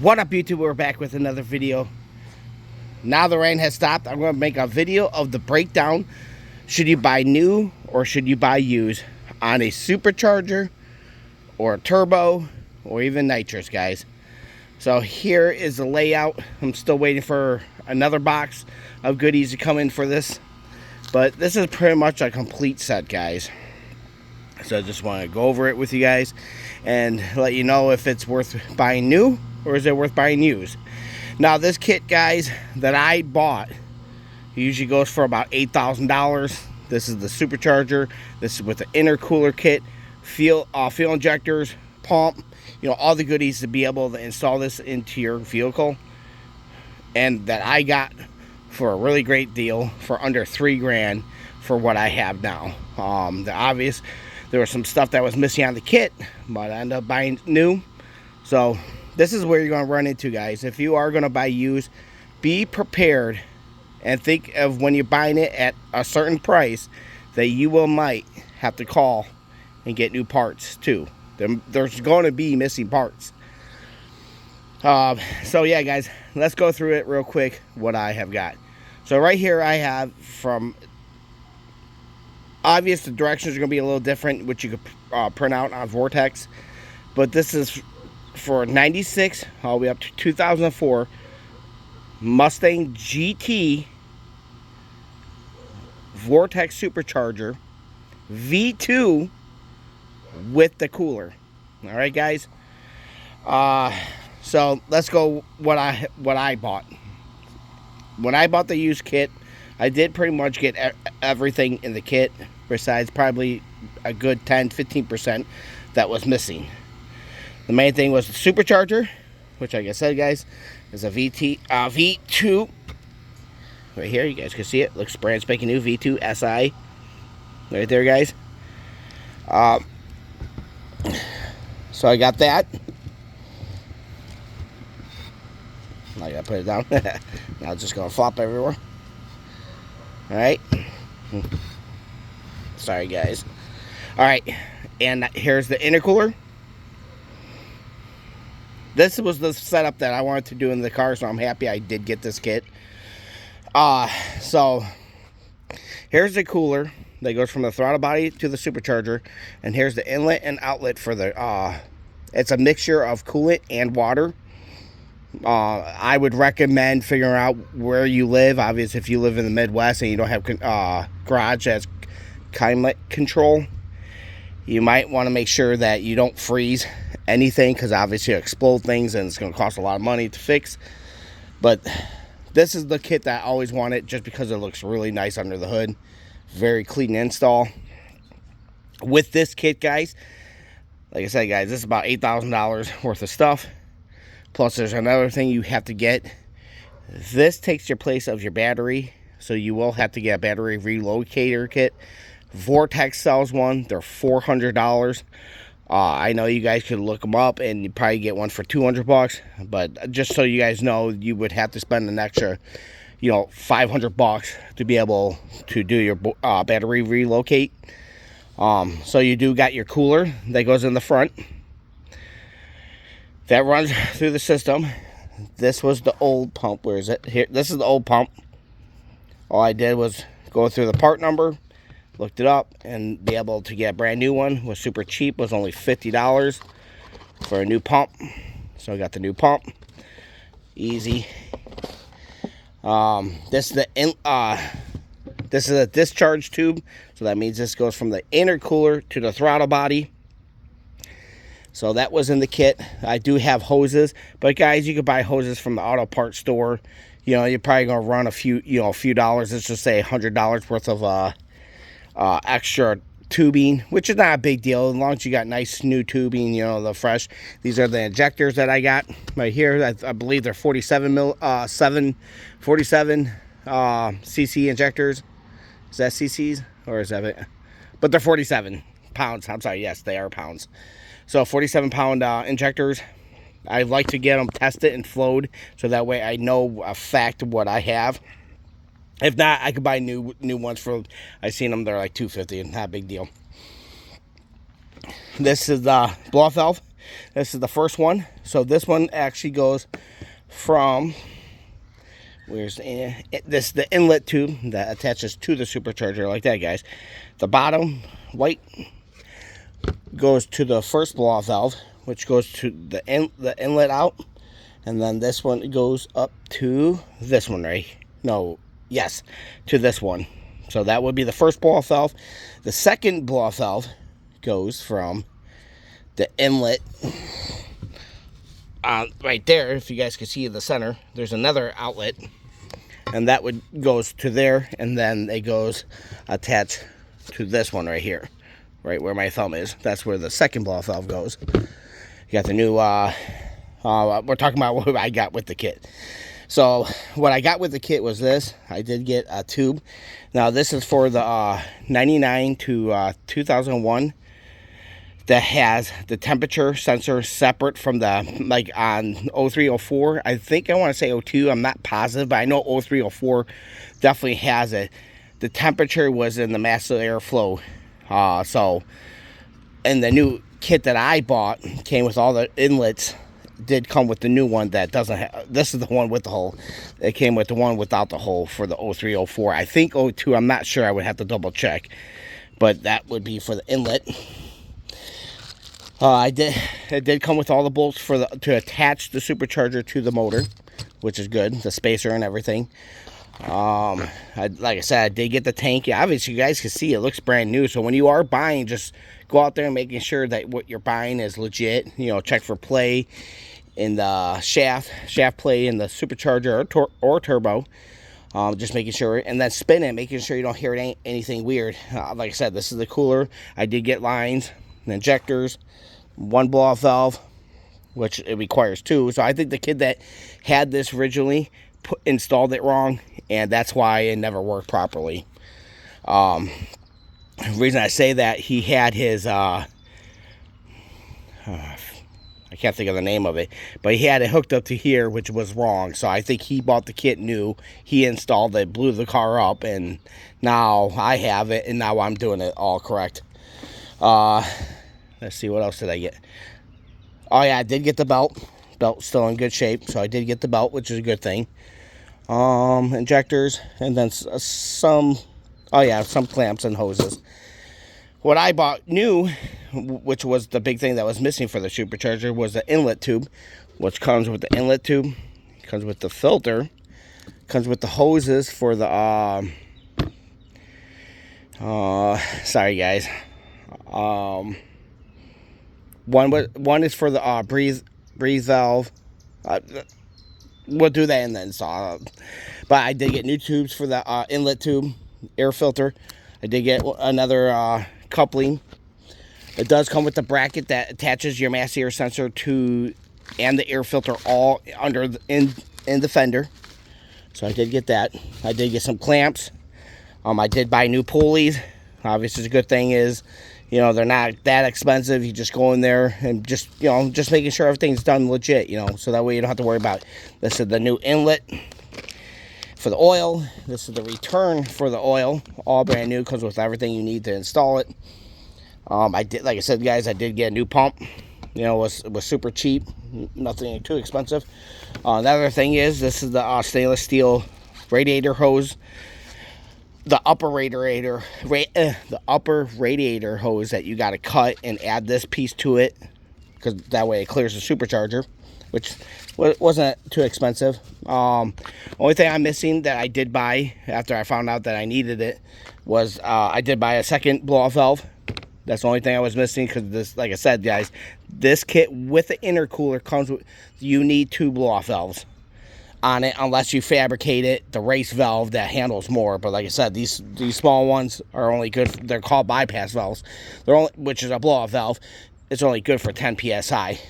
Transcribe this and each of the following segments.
What up, YouTube? We're back with another video. Now the rain has stopped. I'm going to make a video of the breakdown. Should you buy new or should you buy used on a supercharger or a turbo or even nitrous, guys? So here is the layout. I'm still waiting for another box of goodies to come in for this, but this is pretty much a complete set, guys. So I just want to go over it with you guys and let you know if it's worth buying new or is it worth buying used. Now this kit, guys, that I bought usually goes for about $8,000. This is the supercharger. This is with the intercooler kit, fuel injectors, pump, you know, all the goodies to be able to install this into your vehicle. And that I got for a really great deal for under $3 grand for what I have now. There was some stuff that was missing on the kit, but I ended up buying new. So this is where you're going to run into, guys. If you are going to buy used, be prepared and think of when you're buying it at a certain price that you might have to call and get new parts too. There's going to be missing parts. So yeah, guys, let's go through it real quick what I have got. So right here I have from obvious the directions are going to be a little different, which you could print out on Vortex, but this is for 96 all the way up to 2004 Mustang GT Vortex supercharger V2 with the cooler. All right, guys. So let's go what I bought. When I bought the used kit, I did pretty much get everything in the kit besides probably a good 10-15% that was missing. The main thing was the supercharger, which like I said, guys, is a V2 right here. You guys can see it. Looks brand spanking new, V2 SI right there, guys. So I got that. I gotta put it down. Now it's just gonna flop everywhere. Alright. Sorry, guys. Alright. And here's the intercooler. This was the setup that I wanted to do in the car, so I'm happy I did get this kit. So here's the cooler that goes from the throttle body to the supercharger, and here's the inlet and outlet for the it's a mixture of coolant and water. I would recommend figuring out where you live. Obviously, if you live in the Midwest and you don't have garage that's climate control, you might want to make sure that you don't freeze anything, because obviously it'll explode things and it's going to cost a lot of money to fix. But this is the kit that I always wanted, just because it looks really nice under the hood. Very clean install. With this kit, guys, like I said, guys, this is about $8,000 worth of stuff. Plus, there's another thing you have to get. This takes your place of your battery, so you will have to get a battery relocator kit. Vortex sells one. They're $400. I know you guys could look them up and you probably get one for $200, but just so you guys know, you would have to spend an extra, $500 to be able to do your battery relocate. So you do got your cooler that goes in the front. That runs through the system. This was the old pump. Where is it? Here. This is the old pump. All I did was go through the part number, looked it up, and be able to get a brand new one. It was super cheap. It was only $50 for a new pump. So I got the new pump. Easy. This is a discharge tube. So that means this goes from the intercooler to the throttle body. So that was in the kit. I do have hoses, but guys, you could buy hoses from the auto parts store. You're probably gonna run a few dollars. Let's just say $100 worth of extra tubing, which is not a big deal as long as you got nice new tubing. The fresh. These are the injectors that I got right here. I believe they're 47 cc injectors. Is that cc's or is that it? But they're 47 pounds. I'm sorry. Yes, they are pounds. So 47-pound injectors. I like to get them tested and flowed, so that way I know a fact what I have. If not, I could buy new ones for. I seen them. They're like $250, and not a big deal. This is the blow-off valve. This is the first one. So this one actually goes from, where's the inlet tube that attaches to the supercharger, like that, guys. The bottom white goes to the first blow-off valve, which goes to the inlet out, and then this one goes up to this one, right? No, yes, to this one. So that would be the first blow-off valve. The second blow-off valve goes from the inlet right there. If you guys can see in the center, there's another outlet, and that goes to there, and then it goes attached to this one right here, right where my thumb is. That's where the second blow-off valve goes. You got the new, we're talking about what I got with the kit. So what I got with the kit was this. I did get a tube. Now this is for the 99 to 2001 that has the temperature sensor separate from the, like on 0304. I think I want to say 02. I'm not positive, but I know 0304 definitely has it. The temperature was in the master airflow. So, and the new kit that I bought came with all the inlets. Did come with the new one that doesn't have, this is the one with the hole. It came with the one without the hole for the 0304. I think 02, I'm not sure, I would have to double check, but that would be for the inlet. It did come with all the bolts for to attach the supercharger to the motor, which is good, the spacer and everything. Like I said, I did get the tank. Yeah, obviously you guys can see it looks brand new. So when you are buying, just go out there and making sure that what you're buying is legit. You know, check for play in the shaft play in the supercharger or turbo. Just making sure, and then spin it, making sure you don't hear anything weird. Like I said, this is the cooler. I did get lines and injectors, one blow-off valve, which it requires two. So I think the kid that had this originally installed it wrong, and that's why it never worked properly. The reason I say that, he had his I can't think of the name of it, but he had it hooked up to here, which was wrong. So I think he bought the kit new, he installed it, blew the car up, and now I have it, and now I'm doing it all correct. Let's see, what else did I get? Oh yeah, I did get the belt. Belt's still in good shape, so I did get the belt, which is a good thing. Injectors, and then some clamps and hoses. What I bought new, which was the big thing that was missing for the supercharger, was the inlet tube, which comes with the inlet tube, comes with the filter, comes with the hoses for the sorry guys, one is for the breathe valve. We'll do that in the install. But I did get new tubes for the inlet tube, air filter. I did get another coupling. It does come with the bracket that attaches your mass air sensor to and the air filter all under in the fender. So I did get that. I did get some clamps. I did buy new pulleys. Obviously, the good thing is, you know, they're not that expensive. You just go in there and just, you know, just making sure everything's done legit, you know, so that way you don't have to worry about it. This is the new inlet for the oil. This is the return for the oil, all brand new, comes with everything you need to install it. I did, like I said, guys, I did get a new pump. You know, it was super cheap, nothing too expensive. Another thing is, this is the stainless steel radiator hose. The upper radiator hose that you got to cut and add this piece to it, because that way it clears the supercharger, which wasn't too expensive. Only thing I'm missing that I did buy after I found out that I needed it was I did buy a second blow-off valve. That's the only thing I was missing, because this, like I said, guys, this kit with the intercooler comes with, you need two blow-off valves on it, unless you fabricate it, the race valve that handles more. But like I said, these small ones are only good, they're called bypass valves. They're only, which is a blow-off valve. It's only good for 10 psi.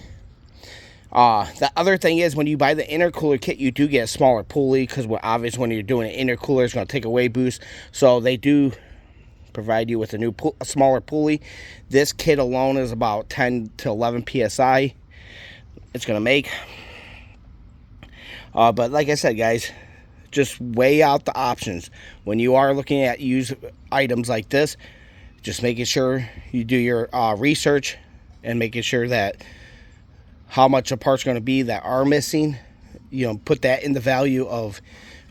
The other thing is, when you buy the intercooler kit, you do get a smaller pulley, because obviously when you're doing an intercooler, it's going to take away boost. So they do provide you with a smaller pulley. This kit alone is about 10 to 11 psi it's going to make. But like I said, guys, just weigh out the options. When you are looking at used items like this, just making sure you do your research and making sure that how much the parts going to be that are missing. You know, put that in the value of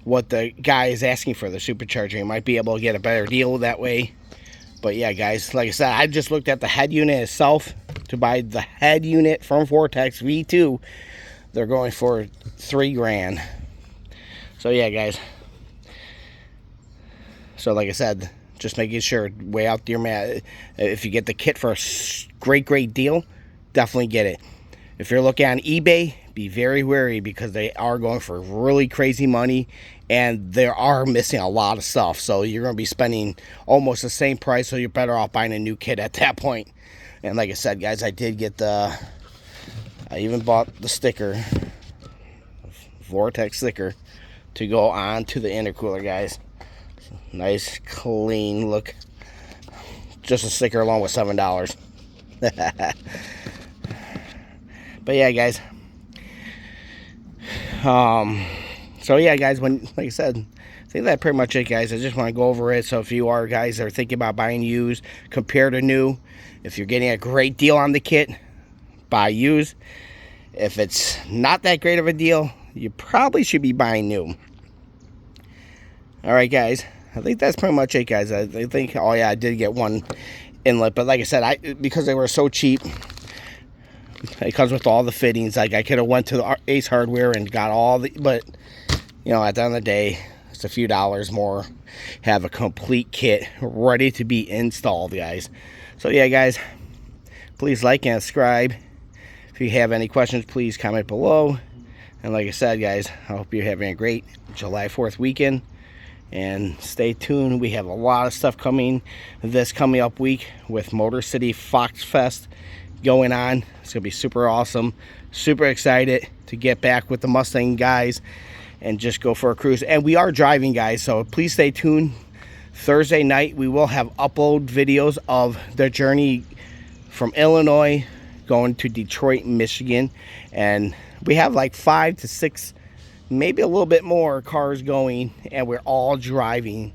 what the guy is asking for the supercharger. You might be able to get a better deal that way. But yeah, guys, like I said, I just looked at the head unit itself. To buy the head unit from Vortex V2, they're going for $3 grand. So yeah, guys. So like I said, just making sure, weigh out your man. If you get the kit for a great deal, definitely get it. If you're looking on eBay, be very wary, because they are going for really crazy money, and they are missing a lot of stuff. So you're going to be spending almost the same price, so you're better off buying a new kit at that point. And like I said, guys, I did get I even bought the sticker, Vortex sticker, to go on to the intercooler, guys. Nice, clean look. Just a sticker along with $7. But yeah, guys. So yeah, guys, like I said, I think that's pretty much it, guys. I just want to go over it. So if you are guys that are thinking about buying used, compare to new. If you're getting a great deal on the kit, buy used. If it's not that great of a deal, you probably should be buying new. All right, guys. I think that's pretty much it, guys. I think, oh yeah, I did get one inlet, but like I said, because they were so cheap, it comes with all the fittings. Like, I could have went to the Ace Hardware and got all the, but you know, at the end of the day, it's a few dollars more. Have a complete kit ready to be installed, guys. So yeah, guys, please like and subscribe. If you have any questions, please comment below. And like I said, guys, I hope you're having a great July 4th weekend. And stay tuned. We have a lot of stuff coming this coming up week with Motor City Fox Fest going on. It's going to be super awesome. Super excited to get back with the Mustang guys and just go for a cruise. And we are driving, guys, so please stay tuned. Thursday night, we will have upload videos of the journey from Illinois going to Detroit, Michigan. And we have like 5 to 6, maybe a little bit more cars going, and we're all driving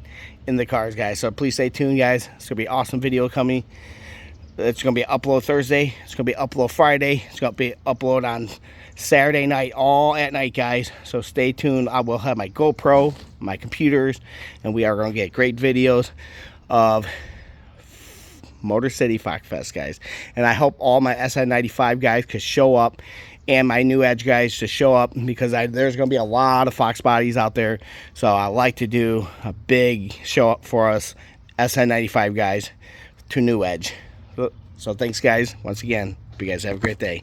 in the cars, guys. So please stay tuned, guys. It's gonna be an awesome video coming. It's gonna be upload Thursday, it's gonna be upload Friday, it's gonna be upload on Saturday night, all at night, guys. So stay tuned. I will have my GoPro, my computers, and we are gonna get great videos of Motor City Fox Fest, guys. And I hope all my SI95 guys could show up, and my New Edge guys to show up, because there's going to be a lot of Fox bodies out there. So I like to do a big show up for us SI95 guys to New Edge. So thanks, guys, once again. Hope you guys have a great day.